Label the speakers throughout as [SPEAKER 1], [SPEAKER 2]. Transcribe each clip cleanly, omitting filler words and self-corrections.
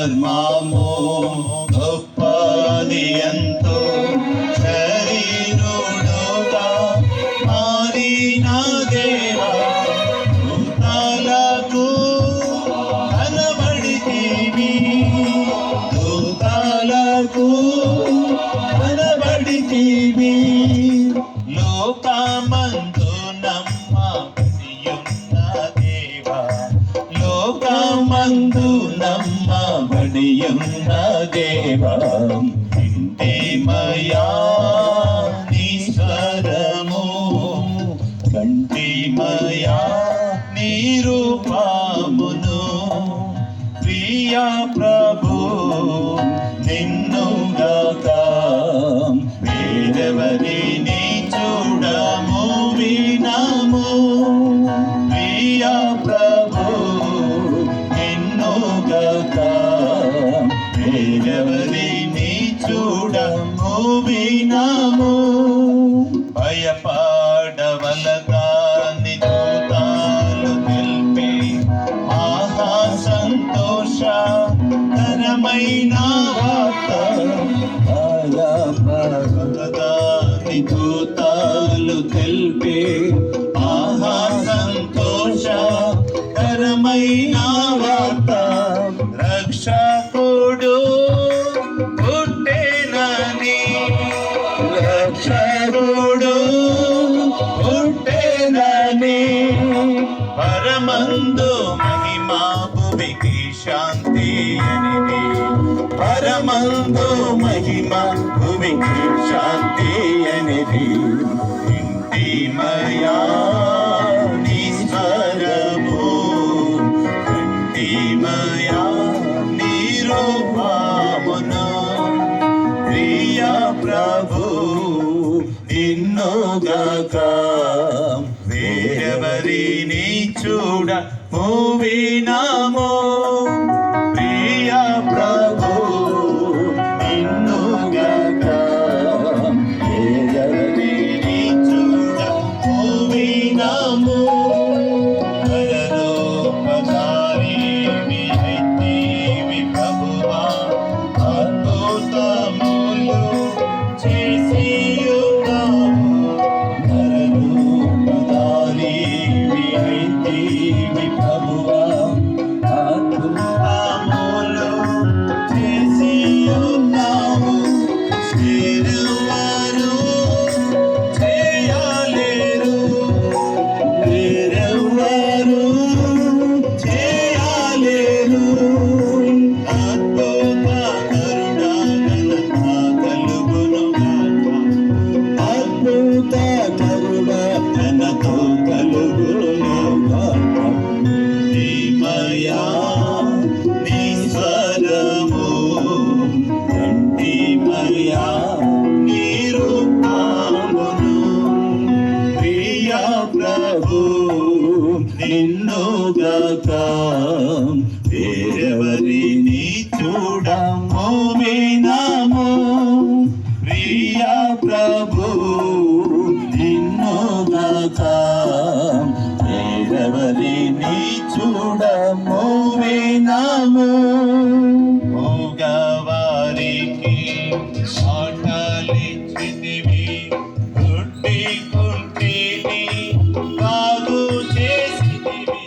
[SPEAKER 1] మర్మము గొప్పది ఎంతో శరీరుడుగా మారిన దేవా దూతలకు కనబడితివి దూతలకు కనబడితివి లోకమందు నమ్మబడియున్న దేవా లోకమందు నమ్మబడియున్న దేవా ఇంటిమయా నీ స్వరము కంటిమయా నీ రూపమును ప్రియా ప్రభు నిన్నుగాక వేరెవరిని చూడము వినము ప్రియా ప్రభు నిన్నుగాక వేరెవరిని చూడము వినము భయపడవలగా నిదూతాలు తెలిపి మహా సంతోషకరమైన వార్త భయపడవలగా నిదూతాలు తెలిపి మహా సంతోషకరమైన వార్త రక్షకుడు పుట్టెనని రక్షకుడు పుట్టెనని పరమందు మహిమా భువికి శాంతి అనిది పరమందు మహిమా భువికి శాంతి అనిది ఇంటిమయా నీ స్వరము ఇంటిమయా నీ రూపమును ప్రియా ప్రభు నిన్నుగాక వేరెవరిని చూడము వినము ప్రియా ప్రభు నిన్నుగాక వేరెవరిని చూడము వినము పరలోకధారివి అయితివి ప్రభువా అద్భుతములు చేసియున్నావు పరలోకధారివి అయితివి ప్రభువా అద్భుతములు చేసియున్నావు వేరెవ్వరు చేయలేరు వేరెవ్వరు చేయలేరు అద్భుత కరుణ ఘనత కలుగునుగాక అద్భుత కరుణ ఘనత కలుగునుగాక ఇంటిమయా నీ స్వరము ఇంటిమయా నీ రూపమును ప్రియా ప్రభు నిన్నుగాక వేరెవరిని చూడము వినము ప్రియా ప్రభు నిన్నుగాక వేరెవరిని చూడము వినము మూగవారికి మాటలిచ్చితివి గుడ్డి కుంటిని బాగు చేసితివి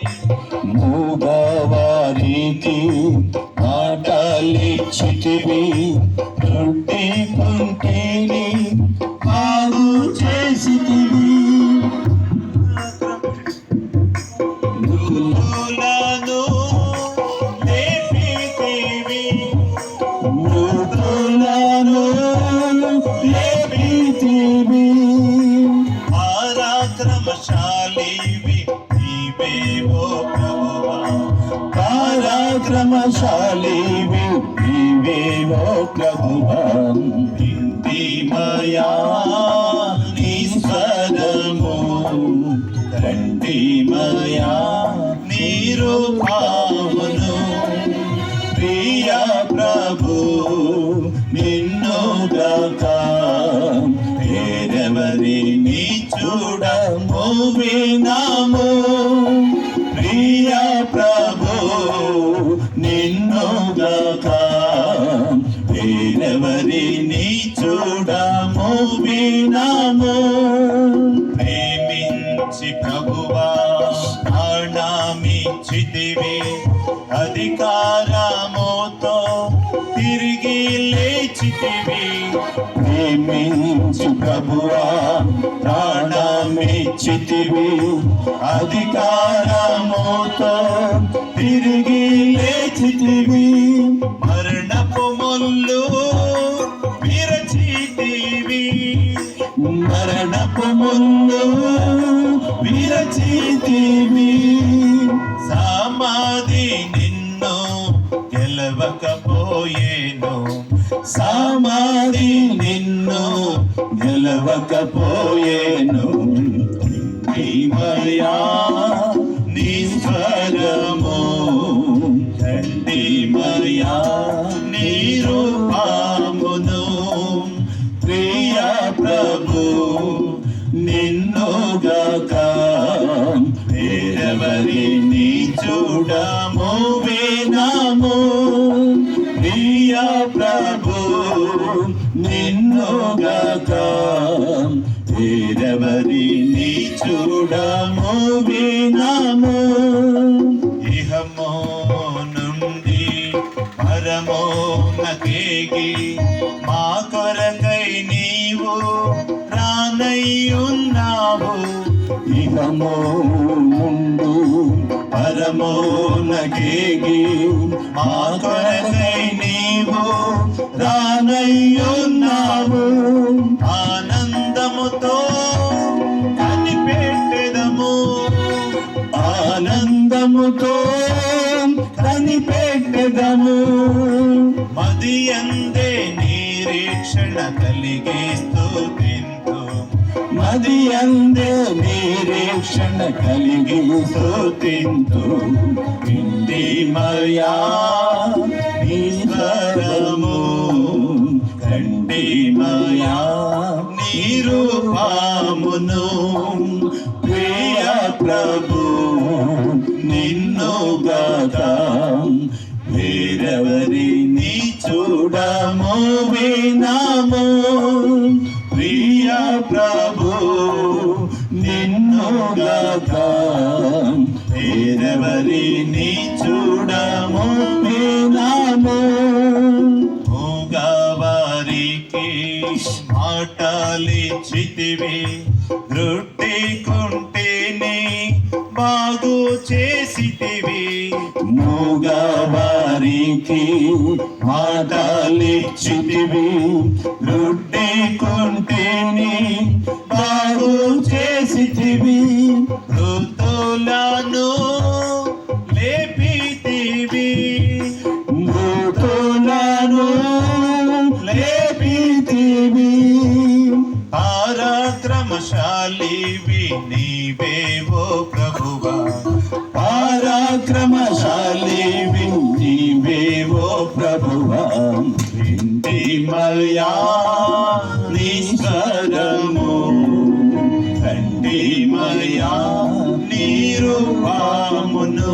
[SPEAKER 1] మూగవారికి మాటలిచ్చితివి గుడ్డి కుంటిని బాగు చేసితివి మృతులను లేపితివి మృతులను లేపితివి పరాక్రమశాలివి నీవే ఓ ప్రభువా పరాక్రమశాలివి నీవే ఓ ప్రభువా ఇంటిమయా నీ స్వరము కంటిమయా నీ రూపమును ప్రియా ప్రభు నిన్నుగాక వేరెవరిని చూడము వినము ప్రియా ప్రభు నిన్నుగాక లేచితివి అధికారముతో తిరిగి లేచితివి
[SPEAKER 2] ప్రేమించు ప్రభువా ప్రాణమిచ్చితివి
[SPEAKER 1] అధికారముతో
[SPEAKER 2] తిరిగి లేచితివి
[SPEAKER 1] మరణపు ముల్లు విరచితివి
[SPEAKER 2] మరణపు ముందు విరచితివి
[SPEAKER 1] సమాధి నిన్ను గెలవకపోయేను
[SPEAKER 2] సమాధి నిన్ను గెలవకపోయేను మహిమయా
[SPEAKER 1] నీ స్వరము
[SPEAKER 2] మహిమయా
[SPEAKER 1] నీ రూపమును
[SPEAKER 2] ప్రియ ప్రభు నిన్నుగాక
[SPEAKER 1] వేరెవరిని చూడము
[SPEAKER 2] వినాము ప్రియ ప్రభు నిన్నుగాక వేరెవరిని చూడము వినాము
[SPEAKER 1] ఇహము నుండి పరమోన్నతికి మా కొరకై నీవు రానయ్యున్నావు
[SPEAKER 2] ఇహము ముందు పరమోన్నతికి
[SPEAKER 1] మా కొరకై నీవు
[SPEAKER 2] రానయ్యున్నావు
[SPEAKER 1] ఆనందముతో కనిపెట్టెదము
[SPEAKER 2] ఆనందముతో కనిపెట్టెదము
[SPEAKER 1] మదియందే నిరీక్షణ కలిగి స్తుతింతు
[SPEAKER 2] మది అందే నిరీక్షణ కలిగి స్తుతింతు ఇంటిమయా నీ స్వరము
[SPEAKER 1] కంటిమయా నీ రూపమును
[SPEAKER 2] ప్రియ ప్రభు నిన్నుగాక
[SPEAKER 1] వేరెవరిని
[SPEAKER 2] చూడము వినాము ప్రియ ప్రభు నిన్నుగాక
[SPEAKER 1] వేరెవరిని
[SPEAKER 2] చూడము వినాము
[SPEAKER 1] మూగవారికి మాటలిచ్చితివి దృష్టి కుంటిని బాగు చేసితివి
[SPEAKER 2] మూగవారికి మాటలిచ్చితివి రుడ్డి కుంటిని బాగు చేసితివి
[SPEAKER 1] మృతులను లేపితివి
[SPEAKER 2] మృతులను లేపితివి
[SPEAKER 1] పరాక్రమశాలివి నీవేవో ప్రభువా
[SPEAKER 2] పరాక్రమశాలివి నీవేవో ప్రభువా ఇంటిమయా నీ స్వరము
[SPEAKER 1] కంటిమయా నీ రూపమును